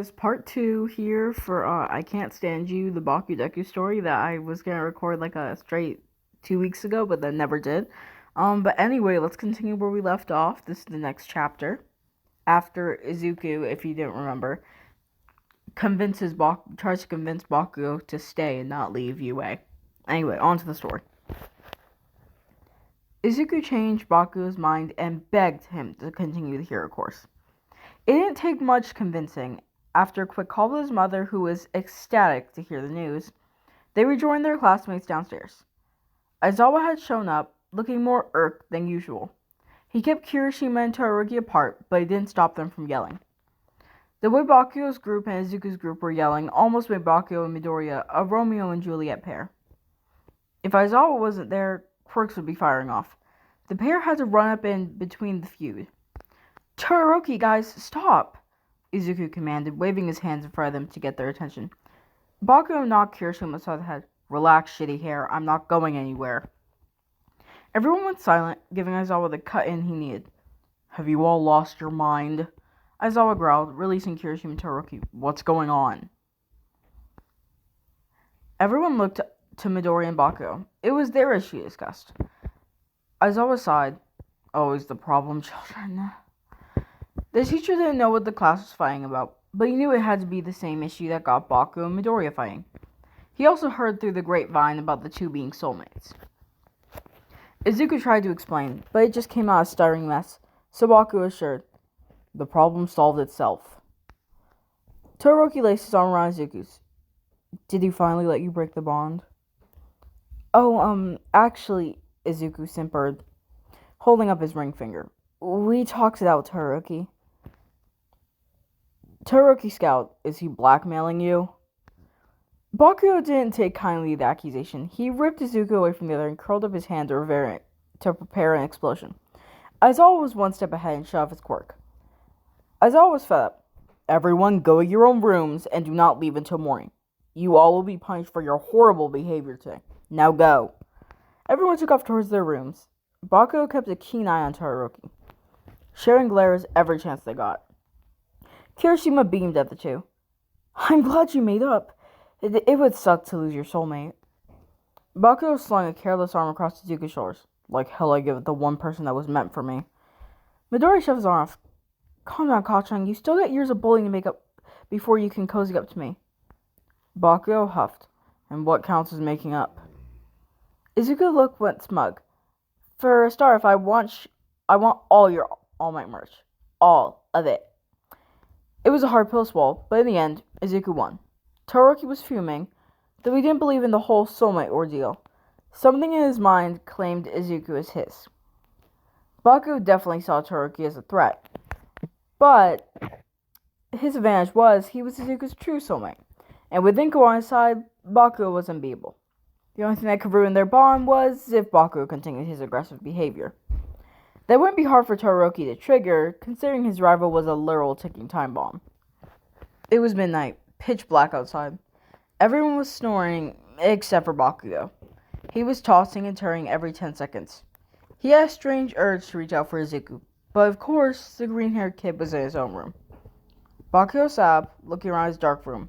guys, part two here for I Can't Stand You, the bakudeku story that I was gonna record like a straight 2 weeks ago, but then never did. But anyway, let's continue where we left off. This is the next chapter. After Izuku, if you didn't remember, tries to convince Bakugo to stay and not leave UA. Anyway, on to the story. Izuku changed Bakugo's mind and begged him to continue the hero course. It didn't take much convincing. After a quick call with his mother, who was ecstatic to hear the news, they rejoined their classmates downstairs. Aizawa had shown up, looking more irked than usual. He kept Kirishima and Todoroki apart, but he didn't stop them from yelling. The way Bakugo's group and Izuku's group were yelling almost made Bakugo and Midoriya a Romeo and Juliet pair. If Aizawa wasn't there, quirks would be firing off. The pair had to run up in between the feud. "Todoroki, guys, stop!" Izuku commanded, waving his hands in front of them to get their attention. Bakugo knocked Kirishima aside the head. "Relax, shitty hair. I'm not going anywhere." Everyone went silent, giving Aizawa the cut-in he needed. "Have you all lost your mind?" Aizawa growled, releasing Kirishima and Todoroki. "What's going on?" Everyone looked to Midori and Bakugo. It was their issue discussed. Aizawa sighed. "Always the problem children." The teacher didn't know what the class was fighting about, but he knew it had to be the same issue that got Bakugo and Midoriya fighting. He also heard through the grapevine about the two being soulmates. Izuku tried to explain, but it just came out a stuttering mess, so Bakugo assured, "The problem solved itself." Todoroki laced his arm around Izuku's. "Did he finally let you break the bond?" "Oh, actually," Izuku simpered, holding up his ring finger. "We talked it out, Todoroki." Todoroki scowled. "Is he blackmailing you?" Bakugo didn't take kindly to the accusation. He ripped Izuku away from the other and curled up his hand to prepare an explosion. Aizawa was one step ahead and shut off his quirk. Aizawa was fed up. "Everyone go to your own rooms and do not leave until morning. You all will be punished for your horrible behavior today. Now go." Everyone took off towards their rooms. Bakugo kept a keen eye on Todoroki, sharing glares every chance they got. Kirishima beamed at the two. "I'm glad you made up. It would suck to lose your soulmate." Bakugo slung a careless arm across Izuku's shoulders. "Like hell I give it the one person that was meant for me." Midori shoved his arm off. "Calm down, Kachan. You still got years of bullying to make up before you can cozy up to me." Bakugo huffed. "And what counts as making up?" Izuku went smug. "For a start, if I want all your All Might merch. All of it." It was a hard pill to swallow, but in the end, Izuku won. Todoroki was fuming, though he didn't believe in the whole soulmate ordeal. Something in his mind claimed Izuku as his. Bakugo definitely saw Todoroki as a threat, but his advantage was he was Izuku's true soulmate, and with Inko on his side, Bakugo was unbeatable. The only thing that could ruin their bond was if Bakugo continued his aggressive behavior. That wouldn't be hard for Todoroki to trigger, considering his rival was a literal ticking time bomb. It was midnight, pitch black outside. Everyone was snoring, except for Bakugo. He was tossing and turning every 10 seconds. He had a strange urge to reach out for Izuku, but of course, the green-haired kid was in his own room. Bakugo sat up, looking around his dark room.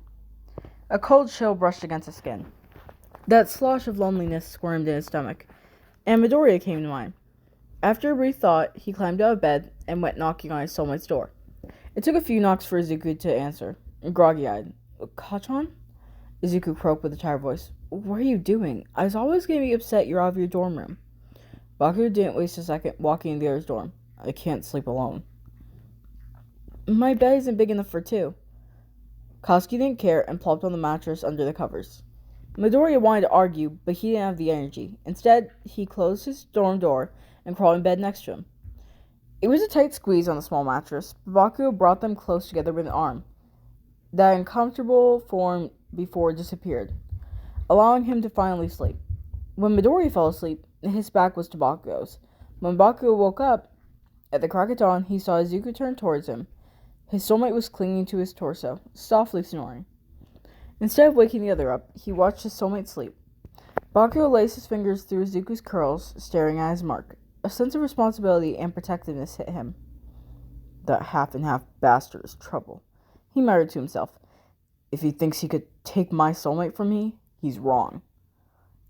A cold chill brushed against his skin. That slosh of loneliness squirmed in his stomach, and Midoriya came to mind. After a brief thought, he climbed out of bed and went knocking on his soulmate's door. It took a few knocks for Izuku to answer, groggy-eyed. "Kachan?" Izuku croaked with a tired voice. "What are you doing? I was always going to be upset you're out of your dorm room." Bakugo didn't waste a second walking in the other's dorm. "I can't sleep alone." "My bed isn't big enough for two." Koski didn't care and plopped on the mattress under the covers. Midoriya wanted to argue, but he didn't have the energy. Instead, he closed his dorm door and crawled in bed next to him. It was a tight squeeze on the small mattress, but Bakugo brought them close together with an arm. That uncomfortable form before it disappeared, allowing him to finally sleep. When Midoriya fell asleep, his back was to Bakugo's. When Bakugo woke up, at the crack of dawn, he saw Izuku turn towards him. His soulmate was clinging to his torso, softly snoring. Instead of waking the other up, he watched his soulmate sleep. Bakugo laced his fingers through Izuku's curls, staring at his mark. A sense of responsibility and protectiveness hit him. "That half-and-half bastard is trouble. He muttered to himself. If he thinks he could take my soulmate from me, he's wrong.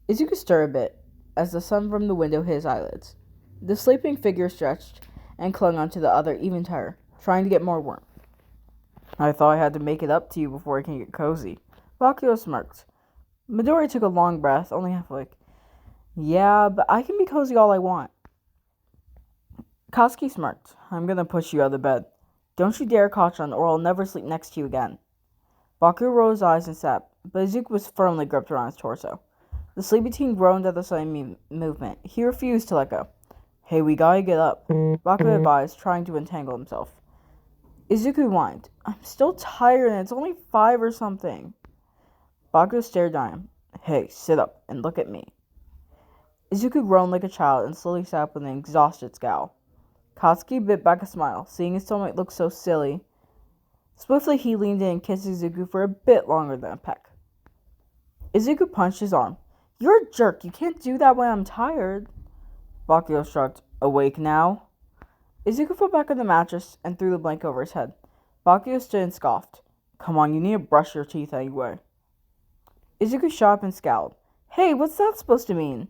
Izuku stirred a bit as the sun from the window hit his eyelids. The sleeping figure stretched and clung onto the other even tighter, trying to get more warmth. I thought I had to make it up to you before I can get cozy. Bakugo smirked. Midori took a long breath, only half awake. Yeah, but I can be cozy all I want. Katsuki smirked. I'm gonna push you out of bed. Don't you dare catch on, or I'll never sleep next to you again. Bakugo rolled his eyes and sat, but Izuku was firmly gripped around his torso. The sleepy teen groaned at the sudden movement. He refused to let go. Hey, we gotta get up, Bakugo advised, trying to entangle himself. Izuku whined. I'm still tired and it's only 5 or something. Bakugo stared at him. Hey, sit up and look at me. Izuku groaned like a child and slowly sat up with an exhausted scowl. Katsuki bit back a smile, seeing his soulmate look so silly. Swiftly he leaned in and kissed Izuku for a bit longer than a peck. Izuku punched his arm. You're a jerk. You can't do that when I'm tired. Bakugo shrugged. Awake now? Izuku fell back on the mattress and threw the blanket over his head. Bakugo stood and scoffed. Come on, you need to brush your teeth anyway. Izuku shot up and scowled. Hey, what's that supposed to mean?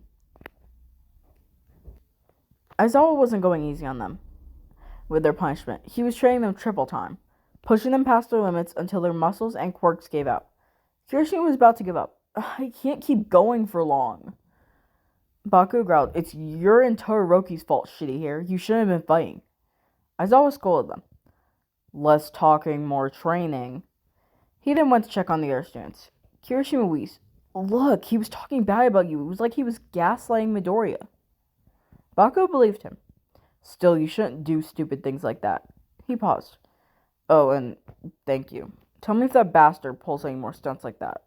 Aizawa wasn't going easy on them with their punishment. He was training them triple time, pushing them past their limits until their muscles and quirks gave out. Kirishima was about to give up. I can't keep going for long. Bakugo growled, It's your and Todoroki's fault, shitty hair. You shouldn't have been fighting. Aizawa scolded them. Less talking, more training. He then went to check on the other students. Kirishima wheezed. Look, he was talking bad about you. It was like he was gaslighting Midoriya. Bakugo believed him. Still, you shouldn't do stupid things like that. He paused. Oh, and thank you. Tell me if that bastard pulls any more stunts like that.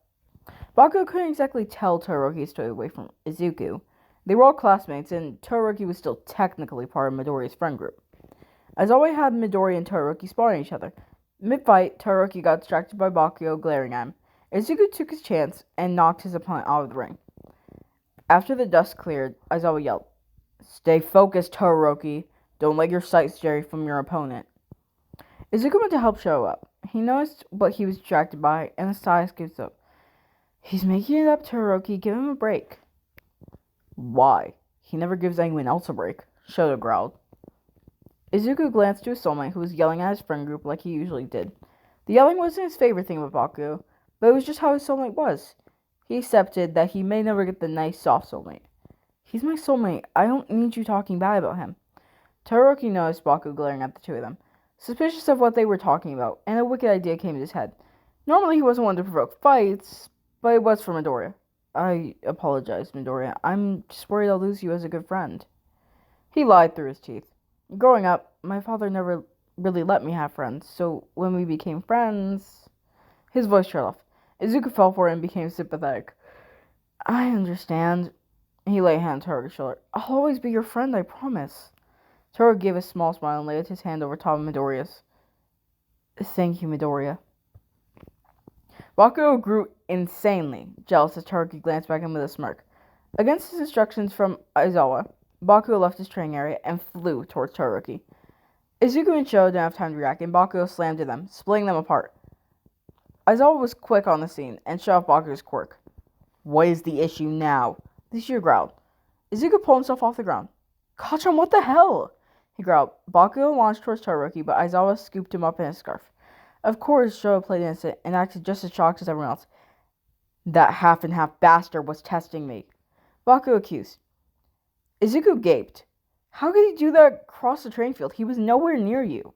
Bakugo couldn't exactly tell Todoroki stayed away from Izuku. They were all classmates, and Todoroki was still technically part of Midoriya's friend group. As always had Midori and Todoroki spotting each other. Mid-fight, Todoroki got distracted by Bakugo glaring at him. Izuku took his chance and knocked his opponent out of the ring. After the dust cleared, Aizawa yelled, Stay focused, Todoroki. Don't let your sights stray from your opponent. Izuku went to help show up. He noticed what he was distracted by, and his eyes gave up. He's making it up, Todoroki. Give him a break. Why? He never gives anyone else a break, Shoto growled. Izuku glanced to his soulmate, who was yelling at his friend group like he usually did. The yelling wasn't his favorite thing with Bakugo, but it was just how his soulmate was. He accepted that he may never get the nice, soft soulmate. He's my soulmate. I don't need you talking bad about him. Todoroki noticed Bakugo glaring at the two of them, suspicious of what they were talking about, and a wicked idea came to his head. Normally he wasn't one to provoke fights, but it was for Midoriya. I apologize, Midoriya. I'm just worried I'll lose you as a good friend. He lied through his teeth. Growing up, my father never really let me have friends, so when we became friends... His voice trailed off. Izuku fell for it and became sympathetic. I understand. He laid a hand on Todoroki's shoulder. I'll always be your friend, I promise. Todoroki gave a small smile and laid his hand over top of Midoriya's. Thank you, Midoriya. Bakugo grew insanely jealous as Todoroki glanced back at him with a smirk. Against his instructions from Aizawa, Bakugo left his training area and flew towards Todoroki. Izuku and Shoto didn't have time to react, and Bakugo slammed at them, splitting them apart. Aizawa was quick on the scene and shut off Bakugo's quirk. What is the issue now? The Ishida growled. Izuku pulled himself off the ground. Kachan, what the hell? He growled. Bakugo launched towards Todoroki, but Aizawa scooped him up in his scarf. Of course, Shoto played innocent and acted just as shocked as everyone else. That half-and-half bastard was testing me, Bakugo accused. Izuku gaped. How could he do that across the train field? He was nowhere near you.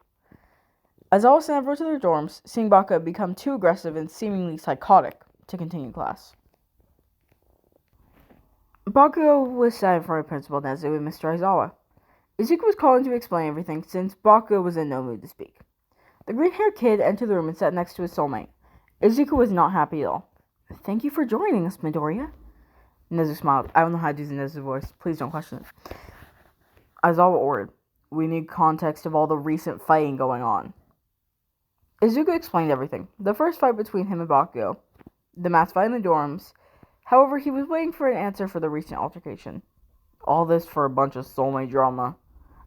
Aizawa sent everyone to their dorms, seeing Bakugo become too aggressive and seemingly psychotic to continue class. Bakugo was sat in front of Principal Nezu and Mr. Aizawa. Izuku was calling to explain everything since Bakugo was in no mood to speak. The green-haired kid entered the room and sat next to his soulmate. Izuku was not happy at all. Thank you for joining us, Midoriya. Nezu smiled. I don't know how to do the Nezu voice. Please don't question it. Aizawa ordered. We need context of all the recent fighting going on. Izuku explained everything. The first fight between him and Bakugo. The mass fight in the dorms. However, he was waiting for an answer for the recent altercation. All this for a bunch of soulmate drama.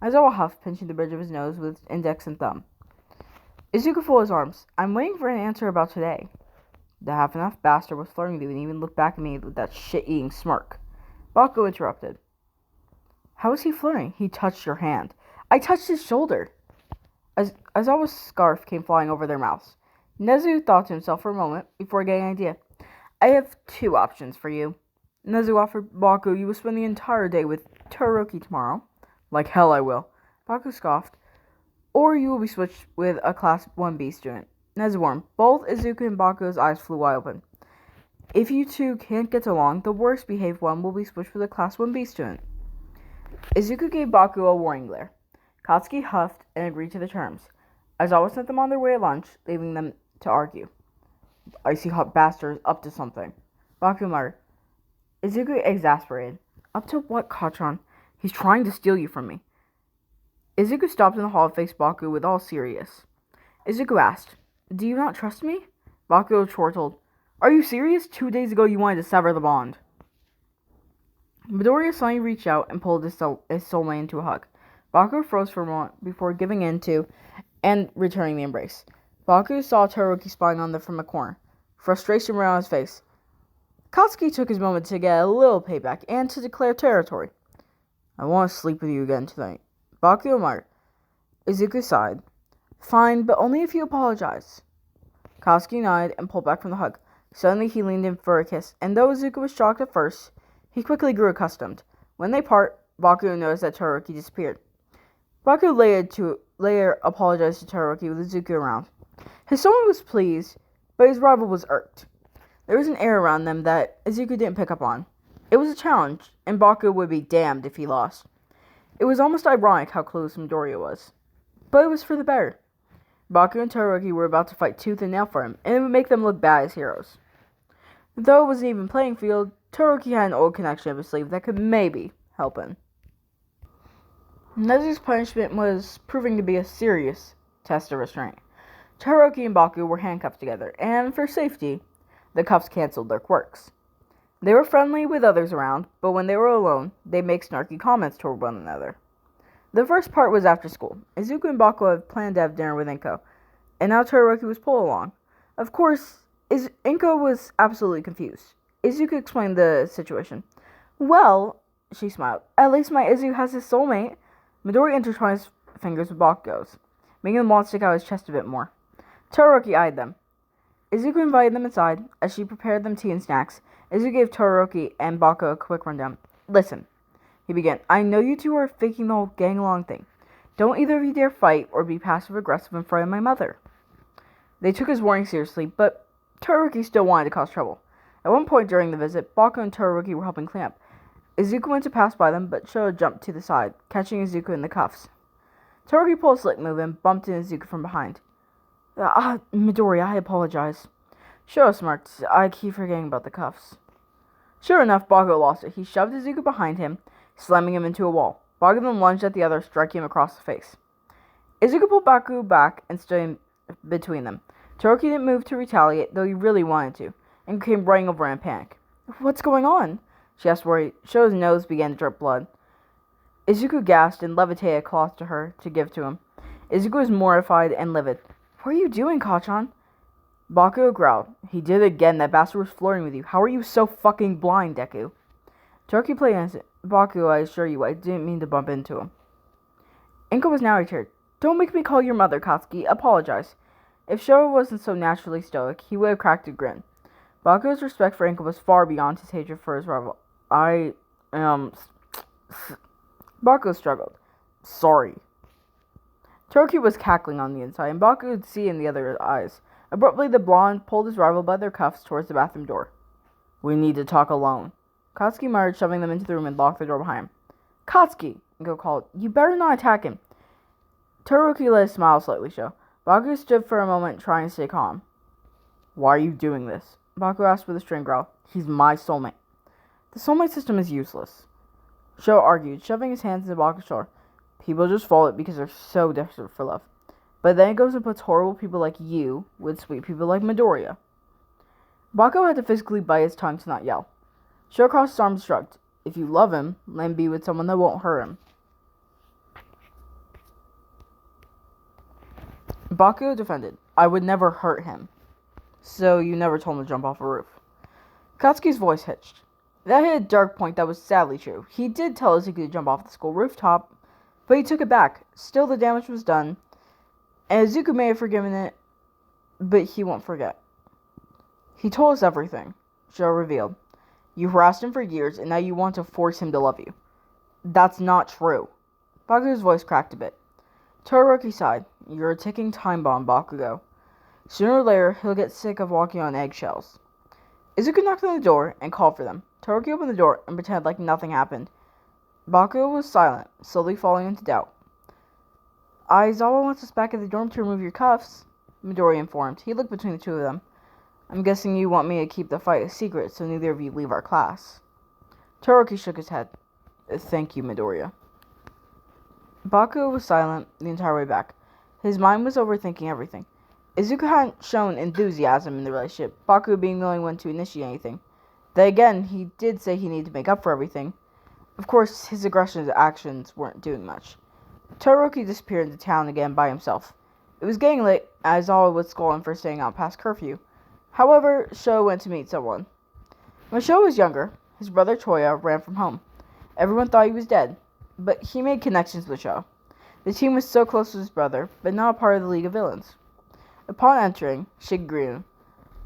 Aizawa huffed, pinching the bridge of his nose with index and thumb. Izuku folded his arms. I'm waiting for an answer about today. The half-enough bastard was flirting with you and even looked back at me with that shit-eating smirk. Bakugo interrupted. How was he flirting? He touched your hand. I touched his shoulder. Aizawa's scarf came flying over their mouths. Nezu thought to himself for a moment before getting an idea. I have two options for you. Nezu offered Baku, you will spend the entire day with Todoroki tomorrow. Like hell I will. Baku scoffed. Or you will be switched with a Class 1B student. Nezu warned. Both Izuku and Baku's eyes flew wide open. If you two can't get along, the worst behaved one will be switched with a Class 1B student. Izuku gave Baku a warning glare. Katsuki huffed and agreed to the terms. Aizawa sent them on their way at lunch, leaving them to argue. The icy hot bastard is up to something. Baku muttered. Izuku exasperated. Up to what, Kachan? He's trying to steal you from me. Izuku stopped in the hall and faced Baku with all serious. Izuku asked, Do you not trust me? Baku chortled. Are you serious? 2 days ago you wanted to sever the bond. Midoriya suddenly reached out and pulled his soulmate into a hug. Baku froze for a moment before giving in to and returning the embrace. Baku saw Todoroki spying on them from a corner. Frustration ran on his face. Katsuki took his moment to get a little payback and to declare territory. I want to sleep with you again tonight. Baku muttered. Izuku sighed. Fine, but only if you apologize. Katsuki nodded and pulled back from the hug. Suddenly he leaned in for a kiss, and though Izuku was shocked at first, he quickly grew accustomed. When they part, Baku noticed that Todoroki disappeared. Baku later apologized to Todoroki with Izuku around. His soulmate was pleased, but his rival was irked. There was an air around them that Izuku didn't pick up on. It was a challenge, and Baku would be damned if he lost. It was almost ironic how close Midoriya was. But it was for the better. Baku and Todoroki were about to fight tooth and nail for him, and it would make them look bad as heroes. Though it was an even playing field, Todoroki had an old connection up his sleeve that could maybe help him. Nezu's punishment was proving to be a serious test of restraint. Todoroki and Baku were handcuffed together, and for safety, the cuffs canceled their quirks. They were friendly with others around, but when they were alone, they'd make snarky comments toward one another. The first part was after school. Izuku and Baku had planned to have dinner with Inko, and now Todoroki was pulled along. Of course, Inko was absolutely confused. Izuku explained the situation. Well, she smiled, at least my Izu has his soulmate. Midori intertwined his fingers with Bakugo's, making them want to stick out his chest a bit more. Todoroki eyed them. Izuku invited them inside. As she prepared them tea and snacks, Izuku gave Todoroki and Baku a quick rundown. Listen, he began. I know you two are faking the whole gang along thing. Don't either of you dare fight or be passive-aggressive in front of my mother. They took his warning seriously, but Todoroki still wanted to cause trouble. At one point during the visit, Baku and Todoroki were helping clean up. Izuku went to pass by them, but Showa jumped to the side, catching Izuku in the cuffs. Todoroki pulled a slick move and bumped into Izuku from behind. Midori, I apologize. Showa smirked. I keep forgetting about the cuffs. Sure enough, Baku lost it. He shoved Izuku behind him, slamming him into a wall. Baku then lunged at the other, striking him across the face. Izuku pulled Baku back and stood in between them. Todoroki didn't move to retaliate, though he really wanted to, and came running over in panic. What's going on? She asked worried. Showa's nose began to drip blood. Izuku gasped and levitated a cloth to her to give to him. Izuku was mortified and livid. What are you doing, Kachan? Baku growled. He did it again. That bastard was flirting with you. How are you so fucking blind, Deku? Todoroki played innocent. Baku, I assure you, I didn't mean to bump into him. Inko was now returned. Don't make me call your mother, Katsuki. Apologize. If Showa wasn't so naturally stoic, he would have cracked a grin. Baku's respect for Inko was far beyond his hatred for his rival. Baku struggled. Sorry. Todoroki was cackling on the inside, and Baku could see in the other eyes. Abruptly, the blonde pulled his rival by their cuffs towards the bathroom door. We need to talk alone. Katsuki muttered, shoving them into the room and locked the door behind him. Katsuki! Inko called. You better not attack him. Todoroki let his smile slightly show. Baku stood for a moment, trying to stay calm. Why are you doing this? Baku asked with a strained growl. He's my soulmate. The soulmate system is useless. Showa argued, shoving his hands into Baku's shoulder. People just follow it because they're so desperate for love. But then it goes and puts horrible people like you with sweet people like Midoriya. Baku had to physically bite his tongue to not yell. Showa crossed his arms and shrugged. If you love him, let him be with someone that won't hurt him. Bakugo defended. I would never hurt him. So you never told him to jump off a roof. Katsuki's voice hitched. That hit a dark point that was sadly true. He did tell Izuku to jump off the school rooftop, but he took it back. Still, the damage was done, and Izuku may have forgiven it, but he won't forget. He told us everything, Joe revealed. You harassed him for years, and now you want to force him to love you. That's not true. Bakugo's voice cracked a bit. Todoroki sighed. You're a ticking time bomb, Bakugo. Sooner or later, he'll get sick of walking on eggshells. Izuku knocked on the door and called for them. Todoroki opened the door and pretended like nothing happened. Bakugo was silent, slowly falling into doubt. Aizawa wants us back at the dorm to remove your cuffs, Midori informed. He looked between the two of them. I'm guessing you want me to keep the fight a secret so neither of you leave our class. Todoroki shook his head. Thank you, Midoriya. Bakugo was silent the entire way back. His mind was overthinking everything. Izuku hadn't shown enthusiasm in the relationship, Bakugo being the only one to initiate anything. Then again, he did say he needed to make up for everything. Of course, his aggressive actions weren't doing much. Todoroki disappeared into town again by himself. It was getting late, as Aizawa would scold him for staying out past curfew. However, Sho went to meet someone. When Sho was younger, his brother Toya ran from home. Everyone thought he was dead, but he made connections with Sho. The team was so close to his brother, but not a part of the League of Villains. Upon entering, Shig greeted him.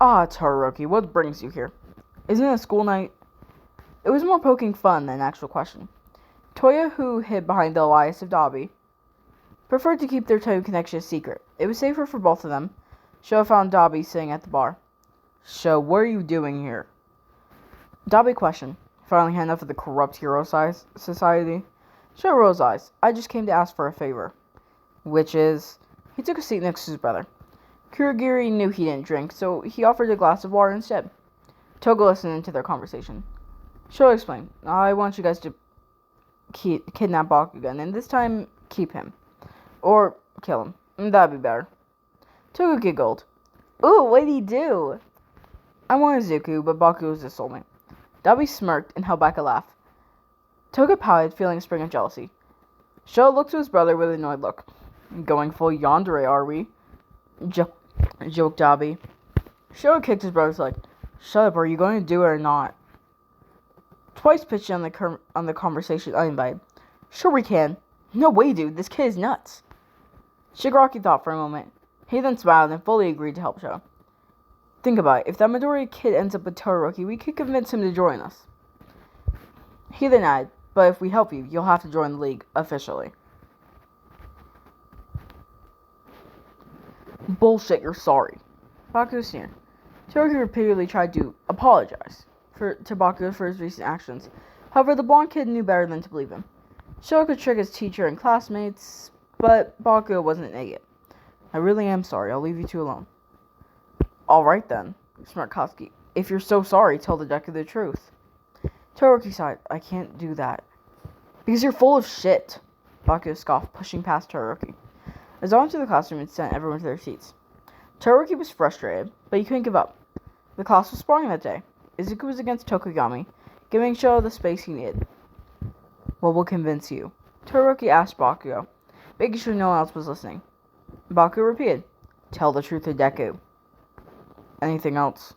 Ah, Todoroki, what brings you here? Isn't it a school night? It was more poking fun than an actual question. Toya, who hid behind the Elias of Dabi, preferred to keep their toe connection a secret. It was safer for both of them. Sho found Dabi sitting at the bar. Sho, what are you doing here? Dabi questioned. Finally had enough of the corrupt hero society. Sho rolled his eyes. I just came to ask for a favor. Which is... He took a seat next to his brother. Kurogiri knew he didn't drink, so he offered a glass of water instead. Toga listened to their conversation. Sho explained. I want you guys to kidnap Bakugan, and this time, keep him. Or kill him. That'd be better. Toga giggled. Ooh, what'd he do? I wanted Izuku, but Bakugo was his soulmate. Dabi smirked and held back a laugh. Toga pouted, feeling a spring of jealousy. Sho looked to his brother with an annoyed look. Going full yandere, are we? Joked Dabi. Sho kicked his brother's leg. Shut up, are you going to do it or not? Twice pitched on the conversation uninvited. Sure we can. No way, dude, this kid is nuts. Shigaraki thought for a moment. He then smiled and fully agreed to help Sho. Think about it, if that Midori kid ends up with Todoroki, we could convince him to join us. He then added, but if we help you, you'll have to join the league, officially. Bullshit, you're sorry. Bakugo sneered. Todoroki repeatedly tried to apologize to Bakugo for his recent actions. However, the blonde kid knew better than to believe him. Sho could trick his teacher and classmates, but Bakugo wasn't an idiot. I really am sorry. I'll leave you two alone. Alright then, smart Katsuki. If you're so sorry, tell the Deku the truth. Todoroki sighed. I can't do that. Because you're full of shit, Bakugo scoffed, pushing past Todoroki. Aizawa entered the classroom and sent everyone to their seats. Todoroki was frustrated, but he couldn't give up. The class was sparring that day. Izuku was against Tokugami, giving Sho the space he needed. What will convince you? Todoroki asked Bakugo, making sure no one else was listening. Bakugo repeated, tell the truth to Deku. Anything else?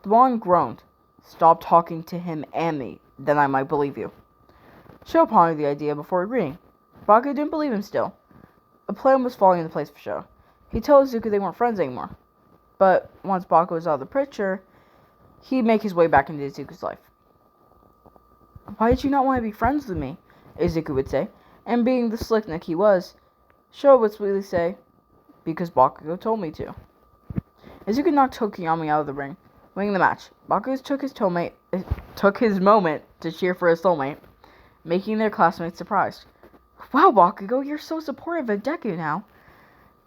The blonde groaned. Stop talking to him and me, then I might believe you. Sho pondered the idea before agreeing. Bakugo didn't believe him still. A plan was falling into place for Sho. He told Izuku they weren't friends anymore. But once Bakugo was out of the picture, he'd make his way back into Izuku's life. Why did you not want to be friends with me? Izuku would say. And being the slickneck he was, Sho would sweetly say, because Bakugo told me to. Izuku knocked Tokuyami out of the ring, winning the match. Bakugo took his moment to cheer for his soulmate, making their classmates surprised. Wow, Bakugo, you're so supportive of Deku now,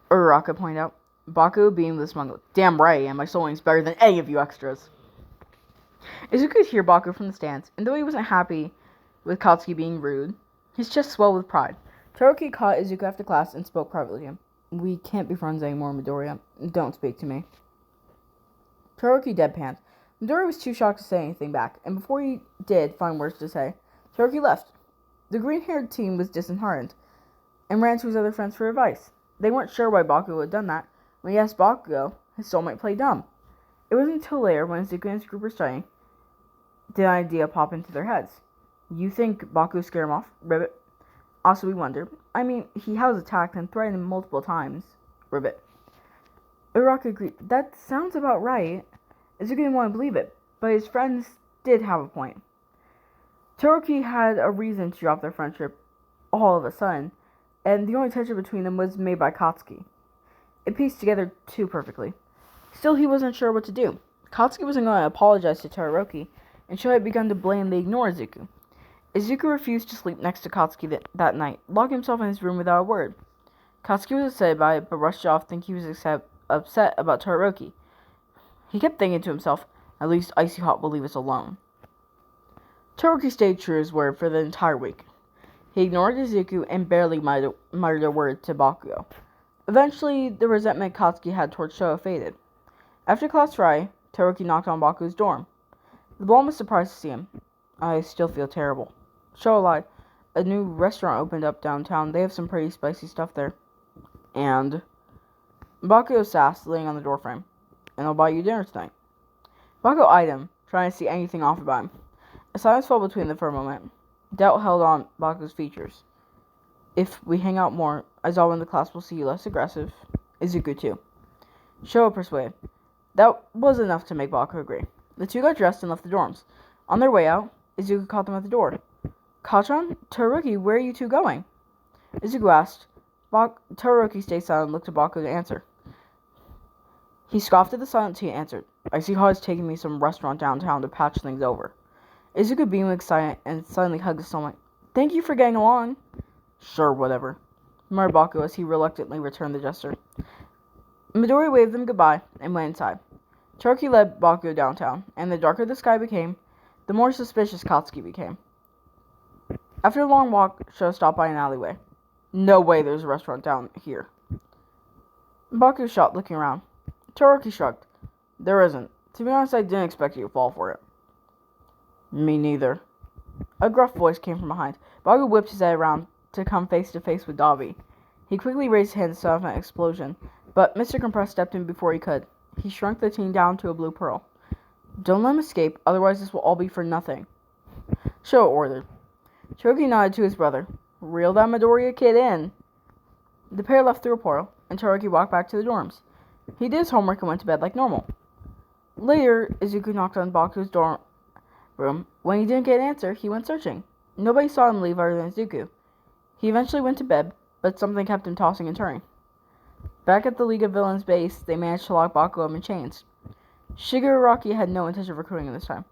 Uraraka pointed out. Bakugo beamed with a smile. Damn right, and my soulmate's better than any of you extras. Izuku could hear Bakugo from the stands, and though he wasn't happy with Katsuki being rude, his chest swelled with pride. Todoroki caught Izuku after class and spoke privately to him. We can't be friends anymore, Midoriya. Don't speak to me. Todoroki deadpanned. Midori was too shocked to say anything back, and before he did find words to say, Todoroki left. The green-haired teen was disheartened, and ran to his other friends for advice. They weren't sure why Bakugo had done that. When he asked Bakugo, his soulmate played dumb. It wasn't until later, when Izuku and his group were studying, did an idea pop into their heads. You think Bakugo scared him off? Ribbit. Also, we wondered. I mean, he has attacked and threatened him multiple times. Ribbit. Uraraka agreed. That sounds about right. Izuku didn't want to believe it, but his friends did have a point. Todoroki had a reason to drop their friendship all of a sudden, and the only tension between them was made by Katsuki. It pieced together too perfectly. Still, he wasn't sure what to do. Katsuki wasn't going to apologize to Todoroki, and Sho had begun to blatantly ignore Izuku. Izuku refused to sleep next to Katsuki that night, locking himself in his room without a word. Katsuki was upset by it, but rushed off, thinking he was upset about Todoroki. He kept thinking to himself, at least Icy Hot will leave us alone. Todoroki stayed true to his word for the entire week. He ignored Izuku and barely muttered a word to Bakugo. Eventually, the resentment Katsuki had towards Sho faded. After class Friday, Todoroki knocked on Bakugo's door. The blonde was surprised to see him. I still feel terrible. Sho lied. A new restaurant opened up downtown. They have some pretty spicy stuff there. And Bakugo sassed, laying on the doorframe. And I'll buy you dinner tonight. Bakugo eyed him, trying to see anything off about him. A silence fell between them for a moment. Doubt held on Bakugo's features. If we hang out more, Aizawa in the class will see you less aggressive. Izuku too. Sho persuaded. That was enough to make Bakugo agree. The two got dressed and left the dorms. On their way out, Izuku caught them at the door. Kachan, Todoroki, where are you two going? Izuku asked. Todoroki stayed silent and looked at Bakugo to answer. He scoffed at the silence he answered. I see how it's taking me some restaurant downtown to patch things over. Izuku beamed with excitement and suddenly hugged his soulmate. Thank you for getting along. Sure, whatever, murmured Bakugo as he reluctantly returned the gesture. Midori waved them goodbye and went inside. Todoroki led Bakugo downtown, and the darker the sky became, the more suspicious Katsuki became. After a long walk, Sho stopped by an alleyway. No way there's a restaurant down here. Bakugo shot, looking around. Todoroki shrugged. There isn't. To be honest, I didn't expect you to fall for it. Me neither. A gruff voice came from behind. Bakugo whipped his head around to come face to face with Dabi. He quickly raised his hand to set off an explosion, but Mr. Compress stepped in before he could. He shrunk the teen down to a blue pearl. Don't let him escape, otherwise this will all be for nothing. Sho ordered. Todoroki nodded to his brother. Reel that Midoriya kid in. The pair left through a portal, and Todoroki walked back to the dorms. He did his homework and went to bed like normal. Later, Izuku knocked on Bakugo's dorm room. When he didn't get an answer, he went searching. Nobody saw him leave other than Izuku. He eventually went to bed, but something kept him tossing and turning. Back at the League of Villains base, they managed to lock Bakugo up in chains. Shigeru Araki had no intention of recruiting him this time.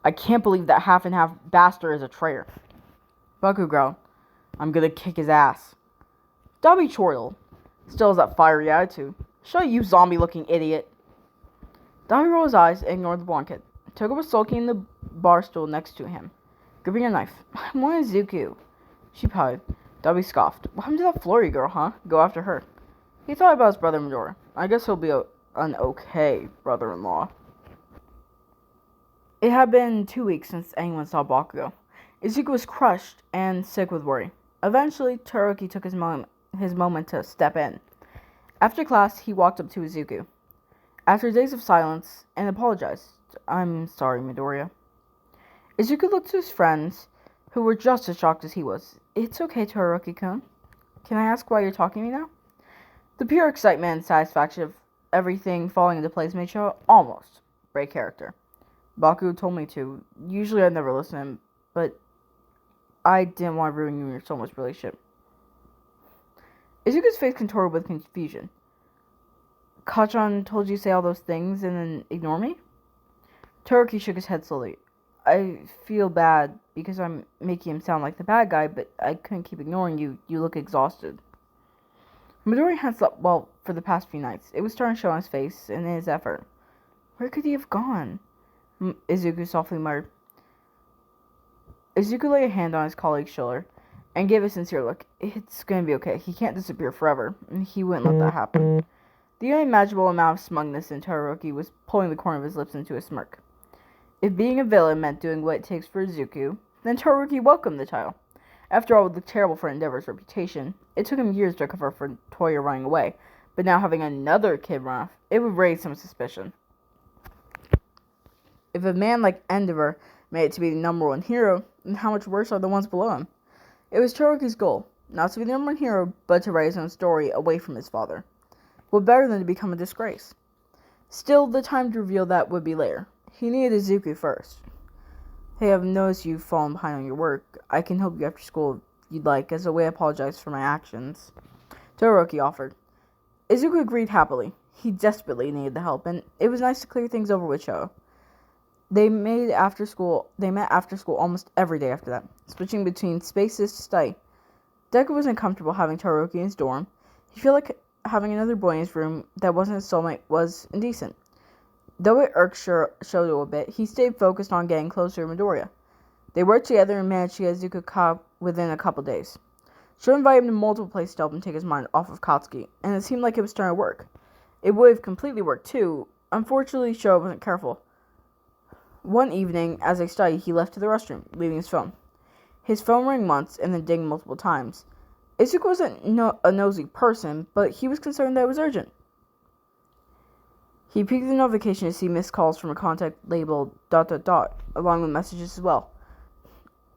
I can't believe that half-and-half bastard is a traitor. Bakugo growled. I'm gonna kick his ass. Dabi chortled. Still has that fiery attitude. Shut you, zombie-looking idiot. Dabi rolled his eyes and ignored the blonde kid. Toga was sulking in the bar stool next to him, gripping a knife. I want Izuku. She pouted. Dabi scoffed. What happened to that Flurry girl, huh? Go after her. He thought about his brother Midori. I guess he'll be an okay brother-in-law. It had been 2 weeks since anyone saw Bakugo. Izuku was crushed and sick with worry. Eventually, Todoroki took his moment to step in. After class, he walked up to Izuku. After days of silence, and apologized. I'm sorry, Midoriya. Izuku looked to his friends, who were just as shocked as he was. It's okay, Todoroki-kun. Can I ask why you're talking to me now? The pure excitement and satisfaction of everything falling into place made Sho almost break character. Bakugo told me to. Usually I'd never listen to him, but I didn't want to ruin you and your soulmate's relationship. Izuku's face contorted with confusion. Kachan told you to say all those things and then ignore me? Todoroki shook his head slowly. I feel bad because I'm making him sound like the bad guy, but I couldn't keep ignoring you. You look exhausted. Midori had slept well for the past few nights. It was starting to show on his face and in his effort. Where could he have gone? Izuku softly muttered. Izuku laid a hand on his colleague's shoulder and gave a sincere look. It's going to be okay. He can't disappear forever, and he wouldn't let that happen. The unimaginable amount of smugness in Todoroki was pulling the corner of his lips into a smirk. If being a villain meant doing what it takes for Izuku, then Todoroki welcomed the title. After all, it would look terrible for Endeavor's reputation. It took him years to recover from Toya running away, but now having another kid run off, it would raise some suspicion. If a man like Endeavor made it to be the number one hero, then how much worse are the ones below him? It was Todoroki's goal, not to be the number one hero, but to write his own story away from his father. What better than to become a disgrace? Still, the time to reveal that would be later. He needed Izuku first. Hey, I've noticed you've fallen behind on your work. I can help you after school if you'd like, as a way to apologize for my actions. Todoroki offered. Izuku agreed happily. He desperately needed the help, and it was nice to clear things over with Showa. They met after school almost every day after that, switching between spaces to study. Deku wasn't comfortable having Todoroki in his dorm. He felt like having another boy in his room that wasn't his soulmate was indecent. Though it irked Shoto a bit, he stayed focused on getting closer to Midoriya. They worked together and managed to get Izuku caught within a couple days. Shoto invited him to multiple places to help him take his mind off of Katsuki, and it seemed like it was starting to work. It would have completely worked too. Unfortunately, Shoto wasn't careful. One evening, as they studied, he left to the restroom, leaving his phone. His phone rang once and then dinged multiple times. Izuku wasn't a nosy person, but he was concerned that it was urgent. He peeked the notification to see missed calls from a contact labeled ... along with messages as well.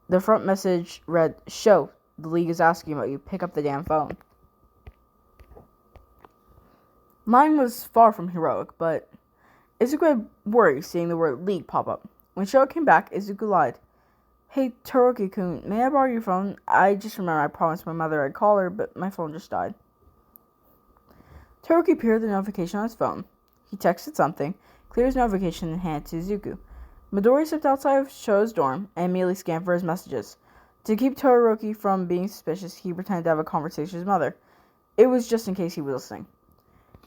The front message read, "Show, the league is asking about you. Pick up the damn phone." Mine was far from heroic, but Izuku had worries seeing the word league pop up. When Showa came back, Izuku lied. "Hey, Todoroki-kun, may I borrow your phone? I just remember I promised my mother I'd call her, but my phone just died." Todoroki peered the notification on his phone. He texted something, cleared his notification, and handed it to Izuku. Midori stepped outside of Showa's dorm and immediately scanned for his messages. To keep Todoroki from being suspicious, he pretended to have a conversation with his mother. It was just in case he was listening.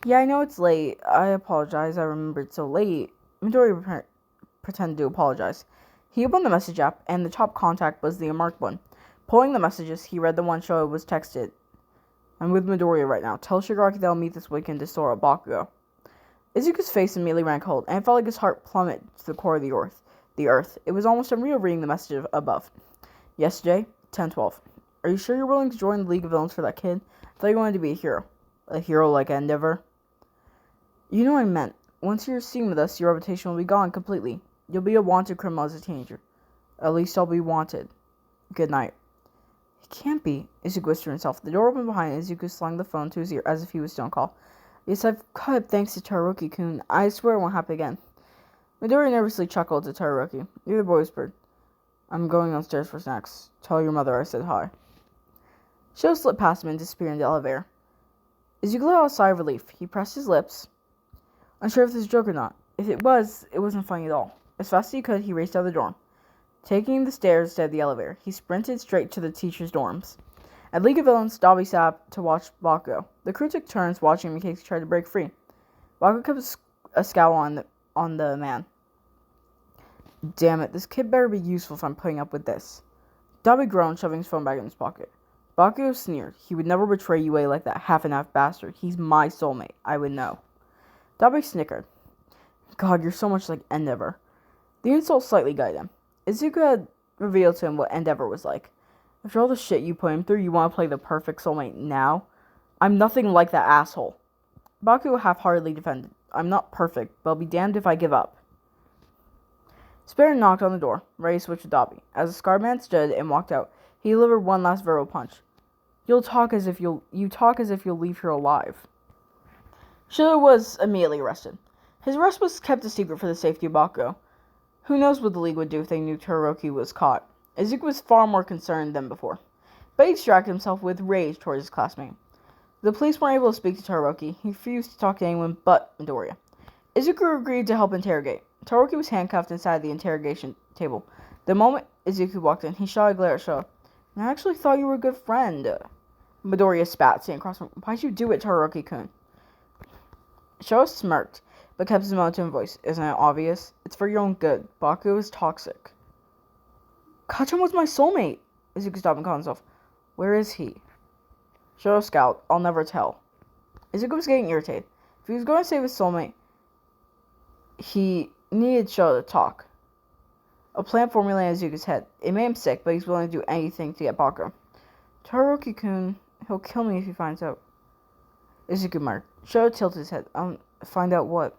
"Yeah, I know it's late. I apologize. I remembered so late." Midori pretended to apologize. He opened the message app, and the top contact was the unmarked one. Pulling the messages, he read the one Showa was texted. "I'm with Midoriya right now. Tell Shigaraki that I'll meet this weekend to store at Bakugo." Izuku's face immediately ran cold, and it felt like his heart plummeted to the core of the earth. It was almost unreal reading the message above. "Yesterday, 10:12. Are you sure you're willing to join the League of Villains for that kid? I thought you wanted to be a hero. A hero like Endeavor." "You know what I meant. Once you're seen with us, your reputation will be gone completely. You'll be a wanted criminal as a teenager. At least I'll be wanted. Good night." "It can't be," Izuku whispered to himself. The door opened behind him. Izuku slung the phone to his ear as if he was still on call. "Yes, I've caught it thanks to Todoroki-kun. I swear it won't happen again." Midori nervously chuckled to Todoroki. The other boy whispered, "I'm going downstairs for snacks. Tell your mother I said hi." Showa slipped past him and disappeared in the elevator. Izuku let out a sigh of relief. He pressed his lips, unsure if this was a joke or not. If it was, it wasn't funny at all. As fast as he could, he raced out of the dorm. Taking the stairs instead of the elevator, he sprinted straight to the teachers' dorms. At League of Villains, Dobby sat up to watch Bakugo. The crew took turns watching him in case he tried to break free. Bakugo kept a scowl on the man. "Damn it, this kid better be useful if I'm putting up with this." Dobby groaned, shoving his phone back in his pocket. Bakugo sneered. "He would never betray you like that half-and-half bastard. He's my soulmate. I would know." Dobby snickered. "God, you're so much like Endeavor." The insult slightly guided him. Izuku had revealed to him what Endeavor was like. "After all the shit you put him through, you want to play the perfect soulmate now? I'm nothing like that asshole." Bakugo half-heartedly defended. "I'm not perfect, but I'll be damned if I give up." Sparrow knocked on the door, ready to switch with Dobby. As the scarred man stood and walked out, he delivered one last verbal punch. You talk as if you'll leave here alive." Shoto was immediately arrested. His arrest was kept a secret for the safety of Bakugo. Who knows what the League would do if they knew Todoroki was caught. Izuku was far more concerned than before, but he distracted himself with rage towards his classmate. The police weren't able to speak to Todoroki. He refused to talk to anyone but Midoriya. Izuku agreed to help interrogate. Todoroki was handcuffed inside the interrogation table. The moment Izuku walked in, he shot a glare at Showa. "I actually thought you were a good friend." Midoriya spat, sitting across from him. "Why'd you do it, Todoroki-kun?" Showa smirked, but kept his monotone voice. "Isn't it obvious? It's for your own good. Bakugo is toxic." "Kachan was my soulmate!" Izuku stopped and called himself. "Where is he?" Showa scowled. "I'll never tell." Izuku was getting irritated. If he was going to save his soulmate, he needed Showa to talk. A plan formulated in Izuku's head. It made him sick, but he was willing to do anything to get Bakugo. Todoroki-kun, he'll kill me if he finds out. Izuku muttered. Shoto tilted his head. Find out what?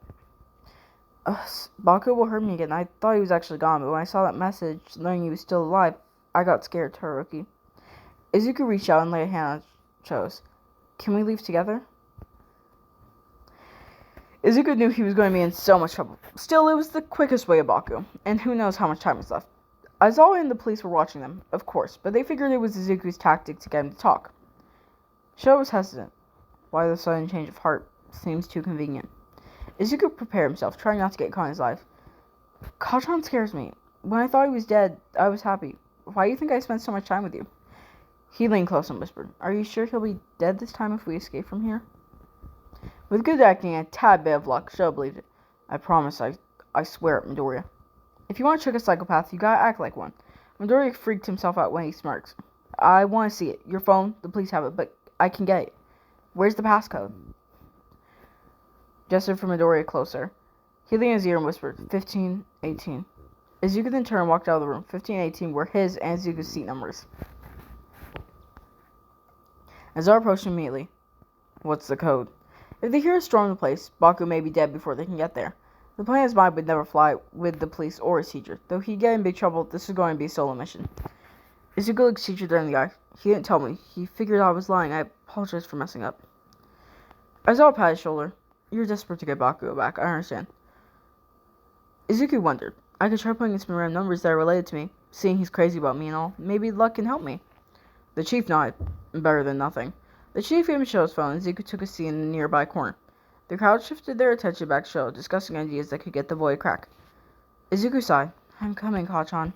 Baku will hurt me again. I thought he was actually gone, but when I saw that message, learning he was still alive, I got scared, Todoroki. Izuku reached out and laid a hand on Shoto's. Can we leave together? Izuku knew he was going to be in so much trouble. Still, it was the quickest way of Baku, and who knows how much time was left. Aizawa and the police were watching them, of course, but they figured it was Izuku's tactic to get him to talk. Shoto was hesitant. Why the sudden change of heart seems too convenient. Izuku prepared himself, trying not to get caught in his life. Kachan scares me. When I thought he was dead, I was happy. Why do you think I spent so much time with you? He leaned close and whispered, Are you sure he'll be dead this time if we escape from here? With good acting and a tad bit of luck, Shoto believed it. I promise, I swear it, Midoriya. If you want to trick a psychopath, you gotta act like one. Midoriya freaked himself out when he smirks. I want to see it. Your phone, the police have it, but I can get it. Where's the passcode? Gestured for Midoriya closer. He leaned his ear and whispered, 1518. Izuku then turned and walked out of the room. 1518 were his and Izuku's seat numbers. Aizawa approached him immediately. What's the code? If they hear a storm in the place, Baku may be dead before they can get there. The plan in his mind would never fly with the police or his teacher. Though he'd get in big trouble, this was going to be a solo mission. Izuku looked his teacher dead in the eye. He didn't tell me. He figured I was lying. I apologize for messing up. Aizawa patted his shoulder. You're desperate to get Bakugo back. I understand. Izuku wondered. I could try putting in some random numbers that are related to me, seeing he's crazy about me and all. Maybe luck can help me. The chief nodded. Better than nothing. The chief gave him Shoto's phone, and Izuku took a seat in the nearby corner. The crowd shifted their attention back to Shoto, discussing ideas that could get the boy a crack. Izuku sighed. I'm coming, Kachan.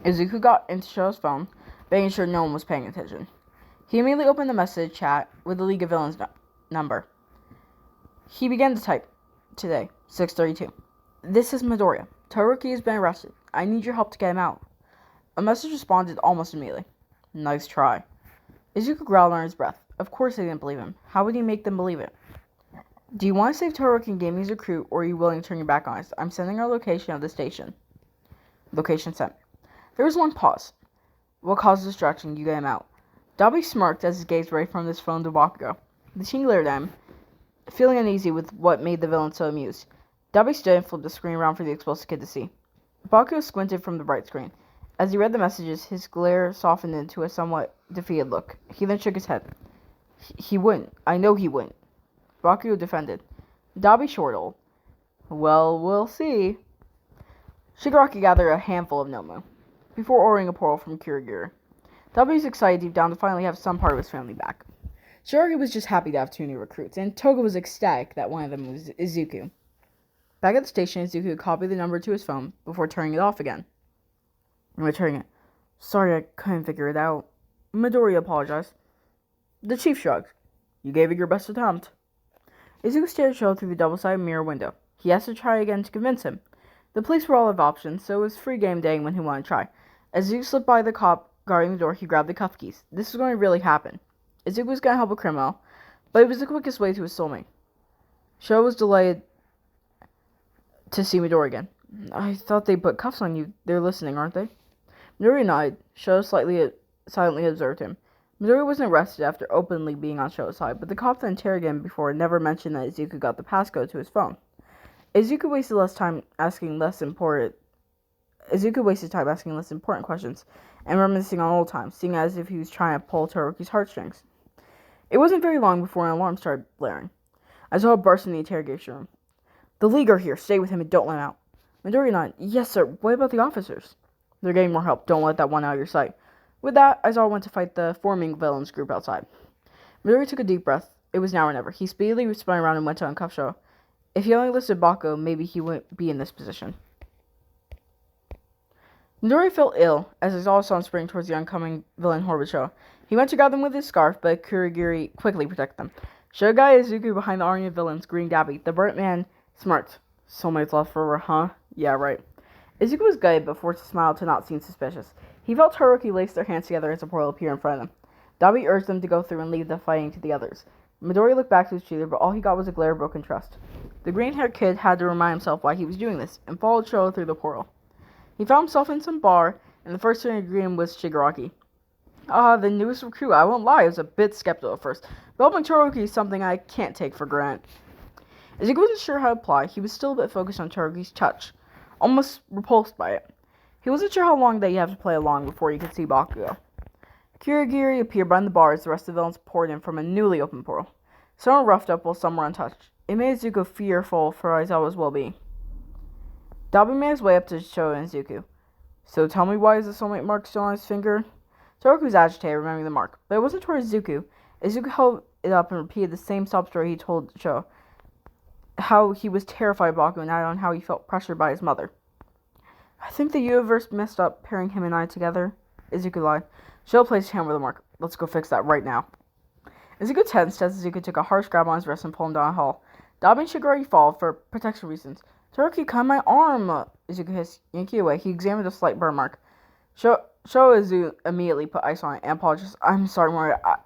Izuku got into Shoto's phone, making sure no one was paying attention. He immediately opened the message chat with the League of Villains number. He began to type. Today, 6:32. This is Midoriya. Todoroki has been arrested. I need your help to get him out. A message responded almost immediately. Nice try. Izuku growled under his breath. Of course they didn't believe him. How would he make them believe it? Do you want to save Todoroki and gain me as a recruit, or are you willing to turn your back on us? I'm sending our location of the station. Location sent. There was one pause. What caused distraction? You get him out. Dobby smirked as his gaze rayed from his phone to Bakugo. The teen glared at him, feeling uneasy with what made the villain so amused. Dobby stood and flipped the screen around for the explosive kid to see. Bakugo squinted from the bright screen. As he read the messages, his glare softened into a somewhat defeated look. He then shook his head. He wouldn't. I know he wouldn't. Bakugo defended. Dobby chortled. Well, we'll see. Shigaraki gathered a handful of Nomu before ordering a portal from Kurogiri. Dobby was excited deep down to finally have some part of his family back. Shigaraki was just happy to have 2 new recruits, and Toga was ecstatic that one of them was Izuku. Back at the station, Izuku copied the number to his phone before turning it off again. And returning it. Sorry, I couldn't figure it out. Midoriya apologized. The chief shrugged. You gave it your best attempt. Izuku stared at Shoto through the double-sided mirror window. He asked to try again to convince him. The police were all of options, so it was free game day when he wanted to try. As Izuku slipped by the cop guarding the door, he grabbed the cuff keys. This was going to really happen. Izuku was going to help a criminal, but it was the quickest way to his soulmate. Shoto was delighted to see Midori again. I thought they put cuffs on you. They're listening, aren't they? Midori nodded. Shoto silently observed him. Midori wasn't arrested after openly being on Shoto's side, but the cop that interrogated him before never mentioned that Izuku got the passcode to his phone. Izuku wasted time asking less important questions and reminiscing on old times, seeing as if he was trying to pull Todoroki's heartstrings. It wasn't very long before an alarm started blaring. Aizawa burst in the interrogation room. The League are here. Stay with him and don't let him out. Midori nodded. Yes, sir. What about the officers? They're getting more help. Don't let that one out of your sight. With that, Aizawa went to fight the forming villains group outside. Midori took a deep breath. It was now or never. He speedily spun around and went to uncuff Shoto. If he only listed Bakugo, maybe he wouldn't be in this position. Midori felt ill as Aizawa saw him spring towards the oncoming villain horde with Shoto. He went to grab them with his scarf, but Kurogiri quickly protected them. Shoto guided Izuku behind the army of villains, greeting Dabi. The burnt man smirked. Soulmates lost forever, huh? Yeah, right. Izuku was gutted, but forced to smile to not seem suspicious. He felt Todoroki lace their hands together as a portal appeared in front of them. Dabi urged them to go through and leave the fighting to the others. Midori looked back to his cheerleader, but all he got was a glare of broken trust. The green-haired kid had to remind himself why he was doing this, and followed Shoto through the portal. He found himself in some bar and the first to agree was Shigaraki. Ah, the newest recruit. I won't lie, I was a bit skeptical at first. But helping Todoroki is something I can't take for granted. As he wasn't sure how to apply, he was still a bit focused on Todoroki's touch, almost repulsed by it. He wasn't sure how long that you have to play along before you could see Bakugo. Kirigiri appeared behind the bar as the rest of the villains poured in from a newly opened portal. Some were roughed up while some were untouched. It made Izuku fearful for Aizawa's well-being. Dabi made his way up to Sho and Izuku. So tell me, why is the soulmate mark still on his finger? Todoroki was agitated, remembering the mark, but it wasn't towards Izuku. Izuku held it up and repeated the same sob story he told Sho. How he was terrified of Bakugo and added on how he felt pressured by his mother. I think the universe messed up pairing him and I together, Izuku lied. Sho placed his hand over the mark. Let's go fix that right now. Izuku tensed as Izuku took a harsh grab on his wrist and pulled him down the hall. Dabi and Shigaraki followed for protection reasons. Todoroki, cut my arm! Izuku hissed, yanking away. He examined a slight burn mark. Sho Izuku immediately put ice on it and apologized. I'm sorry,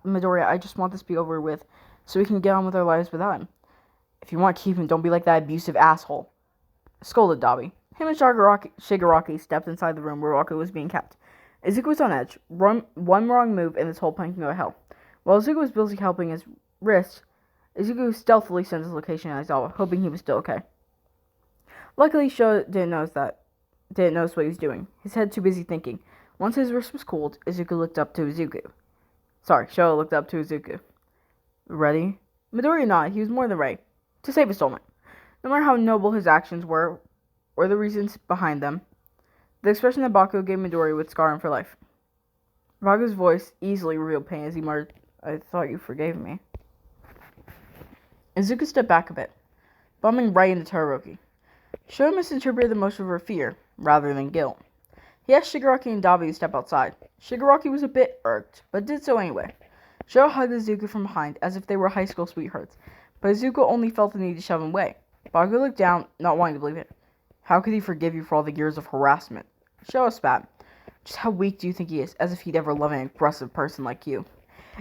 Midoriya, I just want this to be over with so we can get on with our lives without him. If you want to keep him, don't be like that abusive asshole, scolded Dabi. Him and Shigaraki stepped inside the room where Bakugo was being kept. Izuku was on edge. One wrong move and this whole plan can go to hell. While Izuku was busy helping his wrist, Izuku stealthily sent his location to Aizawa, hoping he was still okay. Luckily, Sho didn't notice what he was doing. His head too busy thinking. Once his wrist was cooled, Sho looked up to Izuku. Ready? Midoriya nodded. He was more than ready to save his soulmate. No matter how noble his actions were, or the reasons behind them, the expression that Bakugo gave Midoriya would scar him for life. Bakugo's voice easily revealed pain as he muttered, I thought you forgave me. Izuku stepped back a bit, bumping right into Todoroki. Sho misinterpreted the motion for fear, rather than guilt. He asked Shigaraki and Dabi to step outside. Shigaraki was a bit irked, but did so anyway. Sho hugged Izuku from behind, as if they were high school sweethearts, but Izuku only felt the need to shove him away. Bakugo looked down, not wanting to believe it. How could he forgive you for all the years of harassment? Sho spat. Just how weak do you think he is, as if he'd ever love an aggressive person like you?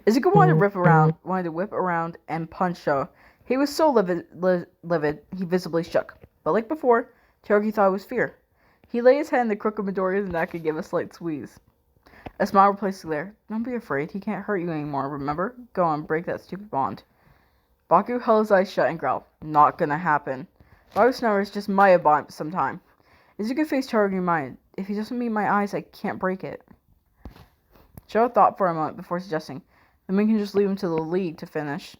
Izuku wanted to whip around and punch Sho. He was so livid, he visibly shook. But like before, Todoroki thought it was fear. He laid his head in the crook of Midoriya's neck and gave a slight squeeze. A smile replaced the glare. Don't be afraid, he can't hurt you anymore, remember? Go on, break that stupid bond. Bakugo held his eyes shut and growled. Not gonna happen. Bakugo snows just might have bought some time. Izuku faced Todoroki in mind. If he doesn't meet my eyes, I can't break it. Sho thought for a moment before suggesting, then we can just leave him to the league to finish.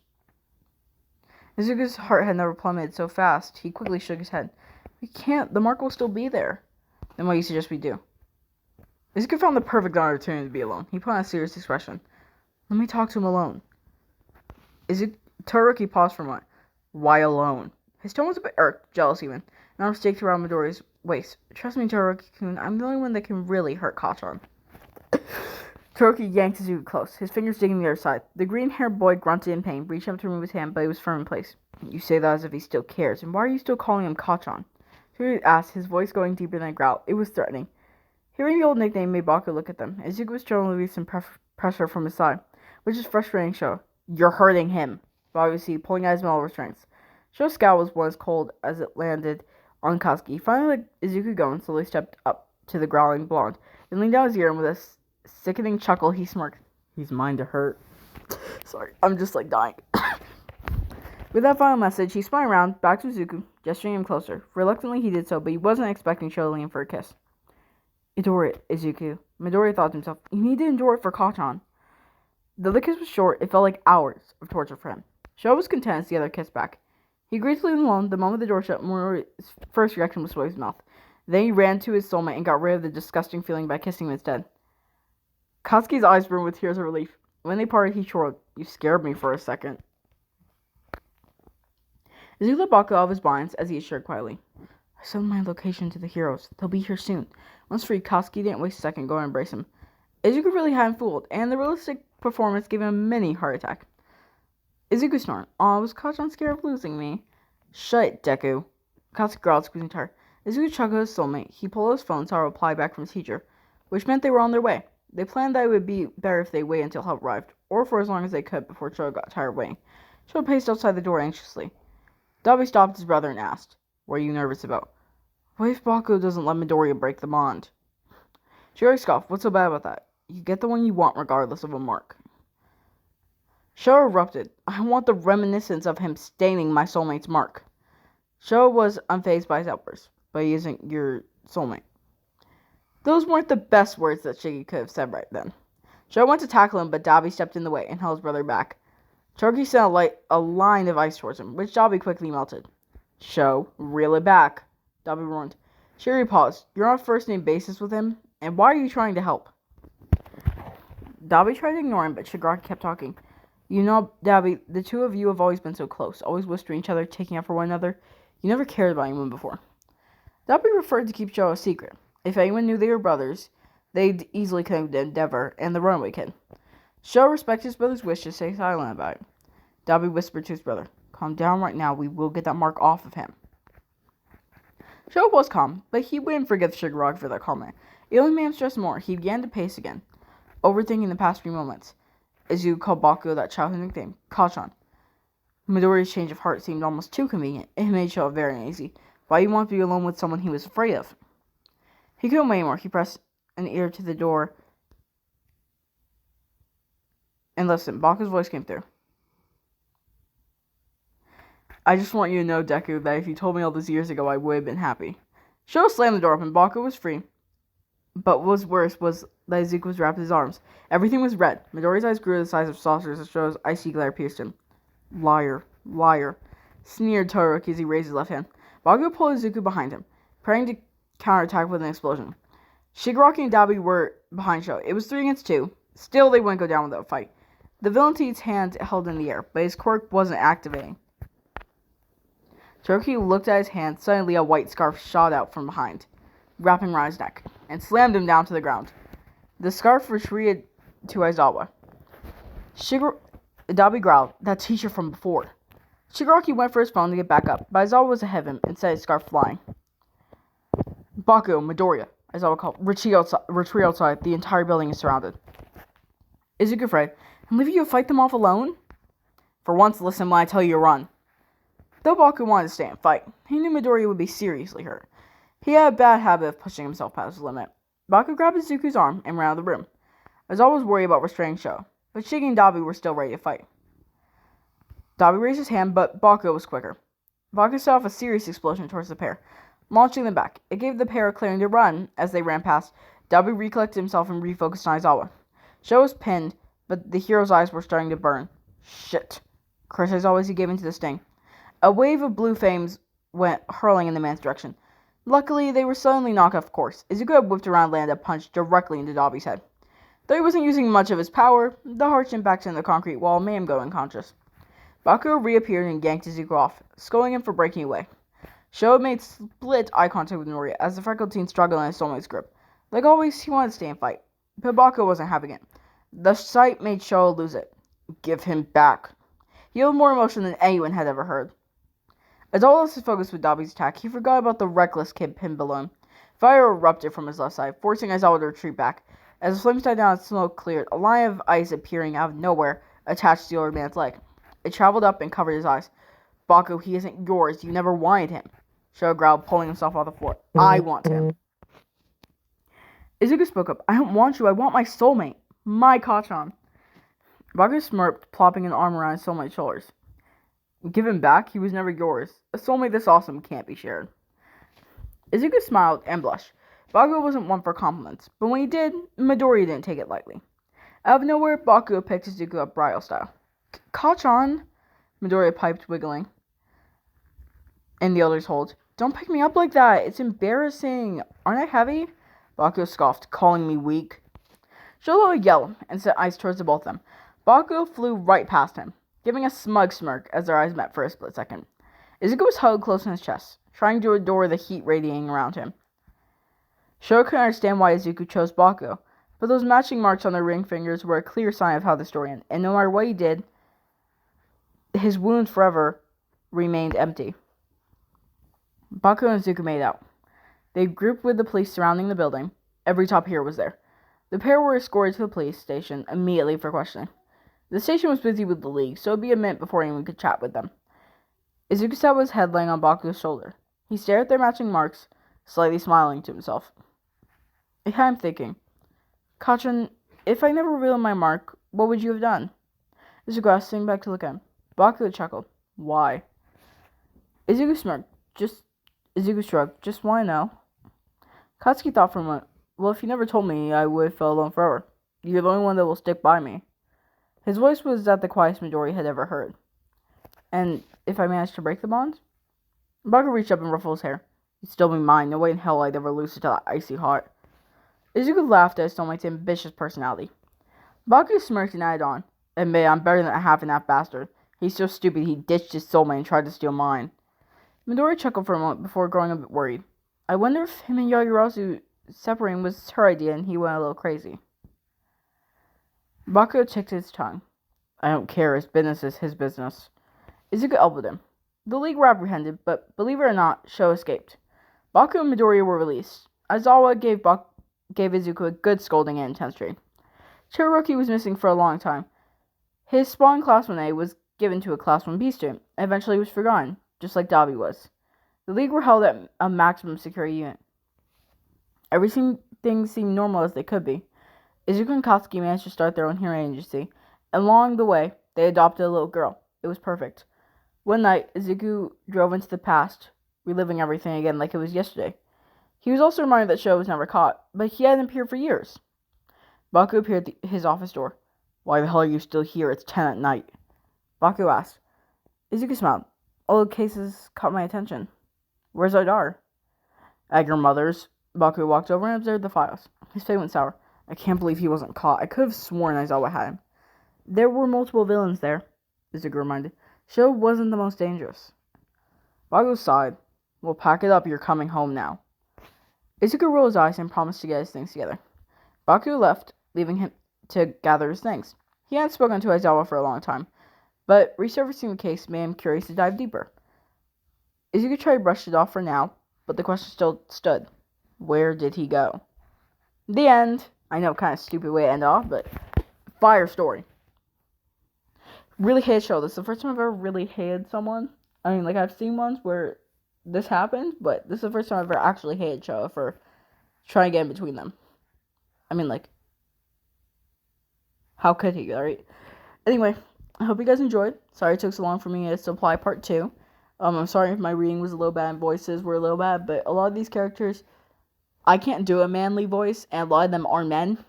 Izuku's heart had never plummeted so fast. He quickly shook his head. We can't. The mark will still be there. Then what do you suggest we do? Izuku found the perfect opportunity to be alone. He put on a serious expression. Let me talk to him alone. Todoroki paused for a moment. Why alone? His tone was a bit irked, jealous even. An arm staked around Midoriya's waist. Trust me, Todoroki-kun, I'm the only one that can really hurt Kacchan. Todoroki yanked Izuku close, his fingers digging the other side. The green-haired boy grunted in pain, reached up to remove his hand, but it was firm in place. You say that as if he still cares, and why are you still calling him Kacchan? Todoroki asked, his voice going deeper than a growl. It was threatening. Hearing the old nickname made Bakugo look at them. Izuku was trying to relieve some pressure from his side, which is frustrating Sho. You're hurting him, Bakugo said, pulling out his metal restraints. Sho's scowl was as cold as it landed on Katsuki. He finally let Izuku go and slowly stepped up to the growling blonde, then leaned down his ear and with a sickening chuckle he smirked. He's mine to hurt. Sorry, I'm just dying. With that final message, he spun around, back to Izuku, gesturing him closer. Reluctantly he did so, but he wasn't expecting Sho to lean for a kiss. Endure it, Izuku. Midoriya thought to himself, you need to endure it for Kacchan. Though the kiss was short, it felt like hours of torture for him. Sho was content as the other kissed back. He agreed to leave him alone. The moment the door shut, Midoriya's first reaction was to wipe his mouth. Then he ran to his soulmate and got rid of the disgusting feeling by kissing him instead. Katsuki's eyes burned with tears of relief. When they parted, he chortled, You scared me for a second. Izuku let Bakugo out of his binds as he assured quietly. I sent my location to the heroes. They'll be here soon. Once free, Katsuki didn't waste a second going to embrace him. Izuku really hadn't fooled, and the realistic performance gave him a mini heart attack. Izuku snorted. Aw, was Kacchan scared of losing me? Shut it, Deku. Katsuki growled, squeezing her. Izuku chuckled at his soulmate. He pulled out his phone and saw a reply back from his teacher, which meant they were on their way. They planned that it would be better if they waited until help arrived, or for as long as they could before Cho got tired of waiting. Cho paced outside the door anxiously. Dabi stopped his brother and asked, What are you nervous about? What if Bakugo doesn't let Midoriya break the bond? Shigaraki scoffed. What's so bad about that? You get the one you want regardless of a mark. Sho erupted. I want the reminiscence of him staining my soulmate's mark. Sho was unfazed by his outburst, but he isn't your soulmate. Those weren't the best words that Shiggy could have said right then. Sho went to tackle him, but Dabi stepped in the way and held his brother back. Choki sent a line of ice towards him, which Dabi quickly melted. Sho, reel it back, Dabi warned. Shiri paused. You're on a first-name basis with him, and why are you trying to help? Dabi tried to ignore him, but Shigaraki kept talking. You know, Dabi, the two of you have always been so close, always whispering each other, taking up for one another. You never cared about anyone before. Dabi preferred to keep Sho a secret. If anyone knew they were brothers, they'd easily connect Endeavor and the runaway kid. Sho respected his brother's wish to stay silent about it. Dabi whispered to his brother, Calm down right now, we will get that mark off of him. Sho was calm, but he wouldn't forgive Shigaraki for that comment. It only made him stress more. He began to pace again, overthinking the past few moments. Izuku called Bakugo that childhood nickname, Kachan. Midoriya's change of heart seemed almost too convenient. It made Sho very uneasy. Why he wanted to be alone with someone he was afraid of? He couldn't wait anymore. He pressed an ear to the door and listened. Bakugo's voice came through. I just want you to know, Deku, that if you told me all those years ago, I would have been happy. Sho slammed the door open. Bakugo was free. But what was worse was that Izuku was wrapped in his arms. Everything was red. Midoriya's eyes grew to the size of saucers as Sho's icy glare pierced him. Liar. Liar. Sneered Todoroki as he raised his left hand. Bakugo pulled Izuku behind him, preparing to counterattack with an explosion. Shigaraki and Dabi were behind Sho. It was 3 against 2. Still, they wouldn't go down without a fight. The villain's hand held in the air, but his quirk wasn't activating. Todoroki looked at his hand. Suddenly, a white scarf shot out from behind, wrapping around his neck, and slammed him down to the ground. The scarf retreated to Aizawa. Dabi growled, that teacher from before. Shigaraki went for his phone to get back up, but Aizawa was ahead of him and set his scarf flying. Bakugo, Midoriya, Aizawa called. Retreat outside. The entire building is surrounded. Izuku afraid. I'm leaving you to fight them off alone? For once, listen when I tell you to run. Though Bakugo wanted to stay and fight, he knew Midoriya would be seriously hurt. He had a bad habit of pushing himself past his limit. Bakugo grabbed Izuku's arm and ran out of the room. Aizawa was worried about restraining Sho, but Shiggy and Dabi were still ready to fight. Dabi raised his hand, but Bakugo was quicker. Bakugo set off a serious explosion towards the pair, launching them back. It gave the pair a clearing to run. As they ran past, Dabi recollected himself and refocused on Aizawa. Sho was pinned, but the hero's eyes were starting to burn. Shit. Cursed Aizawa as he gave into the sting. A wave of blue flames went hurling in the man's direction. Luckily, they were suddenly knocked off course. Izuku had whipped around and landed a punch directly into Dabi's head. Though he wasn't using much of his power, the harsh impact in the concrete wall made him go unconscious. Bakugo reappeared and yanked Izuku off, scolding him for breaking away. Sho made split eye contact with Midoriya as the freckled teen struggled in his soulmate's grip. Like always, he wanted to stay and fight, but Bakugo wasn't having it. The sight made Sho lose it. Give him back. He held more emotion than anyone had ever heard. As all lost his focus with Dabi's attack, he forgot about the reckless kid pinned below him. Fire erupted from his left side, forcing Aizawa to retreat back. As the flames died down and smoke cleared, a line of ice appearing out of nowhere attached to the old man's leg. It traveled up and covered his eyes. Bakugo, he isn't yours. You never wanted him. Sho growled, pulling himself off the floor. I want him. Izuku spoke up. I don't want you. I want my soulmate. My Kachan. Bakugo smirked, plopping an arm around his soulmate's shoulders. Give him back. He was never yours. A soulmate this awesome can't be shared. Izuku smiled and blushed. Bakugo wasn't one for compliments, but when he did, Midoriya didn't take it lightly. Out of nowhere, Bakugo picked Izuku up bridal style. Kachan, Midoriya piped, wiggling in the other's hold. Don't pick me up like that. It's embarrassing. Aren't I heavy? Bakugo scoffed, calling me weak. Sho yelled and set ice towards the both of them. Bakugo flew right past him, giving a smug smirk as their eyes met for a split second. Izuku was hugged close in his chest, trying to adore the heat radiating around him. Sho couldn't understand why Izuku chose Bakugo, but those matching marks on their ring fingers were a clear sign of how the story ended, and no matter what he did, his wounds forever remained empty. Bakugo and Izuku made out. They grouped with the police surrounding the building. Every top hero was there. The pair were escorted to the police station immediately for questioning. The station was busy with the league, so it would be a minute before anyone could chat with them. Izuku sat with his head laying on Bakugo's shoulder. He stared at their matching marks, slightly smiling to himself. It had him thinking. Kachan, if I never revealed my mark, what would you have done? Izuku asked, sitting back to look at him. Bakugo chuckled. Why? Izuku smirked. Izuku shrugged. Just why now? Katsuki thought for a moment. Well, if you never told me, I would have felt alone forever. You're the only one that will stick by me. His voice was at the quietest Midori had ever heard. And if I managed to break the bond? Bakugo reached up and ruffled his hair. You'd still be mine. No way in hell I'd ever lose it to that icy heart. Izuku laughed at his soulmate's ambitious personality. Bakugo smirked and added on. Admit I'm better than half and half bastard. He's so stupid he ditched his soulmate and tried to steal mine. Midori chuckled for a moment before growing a bit worried. I wonder if him and Yagurazu separating was her idea and he went a little crazy. Bakugo ticked his tongue. I don't care, his business is his business. Izuku elbowed him. The League were apprehended, but believe it or not, Sho escaped. Bakugo and Midoriya were released. Aizawa gave Izuku a good scolding and intense training. Todoroki was missing for a long time. His spawn Class 1A was given to a Class 1B student, and eventually was forgotten, just like Dabi was. The League were held at a maximum security unit. Everything seemed normal as they could be. Izuku and Katsuki managed to start their own hearing agency, and along the way, they adopted a little girl. It was perfect. One night, Izuku drove into the past, reliving everything again like it was yesterday. He was also reminded that Sho was never caught, but he hadn't appeared for years. Bakugo appeared at his office door. Why the hell are you still here? It's 10 at night. Bakugo asked. Izuku smiled. All the cases caught my attention. Where's Idar? At your mother's. Bakugo walked over and observed the files. His face went sour. I can't believe he wasn't caught. I could have sworn Aizawa had him. There were multiple villains there, Izuku reminded. Sho wasn't the most dangerous. Bakugo sighed. Well, pack it up. You're coming home now. Izuku rolled his eyes and promised to get his things together. Bakugo left, leaving him to gather his things. He hadn't spoken to Aizawa for a long time, but resurfacing the case made him curious to dive deeper. Izuku tried to brush it off for now, but the question still stood. Where did he go? The end. I know, kind of stupid way to end off, but fire story. Really hated Sho. This is the first time I've ever really hated someone. I mean, like, I've seen ones where this happened, but this is the first time I've ever actually hated Sho for trying to get in between them. I mean, like, how could he, alright? Anyway, I hope you guys enjoyed. Sorry it took so long for me to supply part 2. I'm sorry if my reading was a little bad and voices were a little bad, but a lot of these characters, I can't do a manly voice, and a lot of them are men.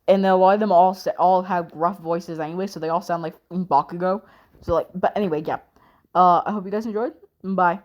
And a lot of them all have rough voices anyway, so they all sound like Bakugo. So, like, but anyway, yeah. I hope you guys enjoyed. Bye.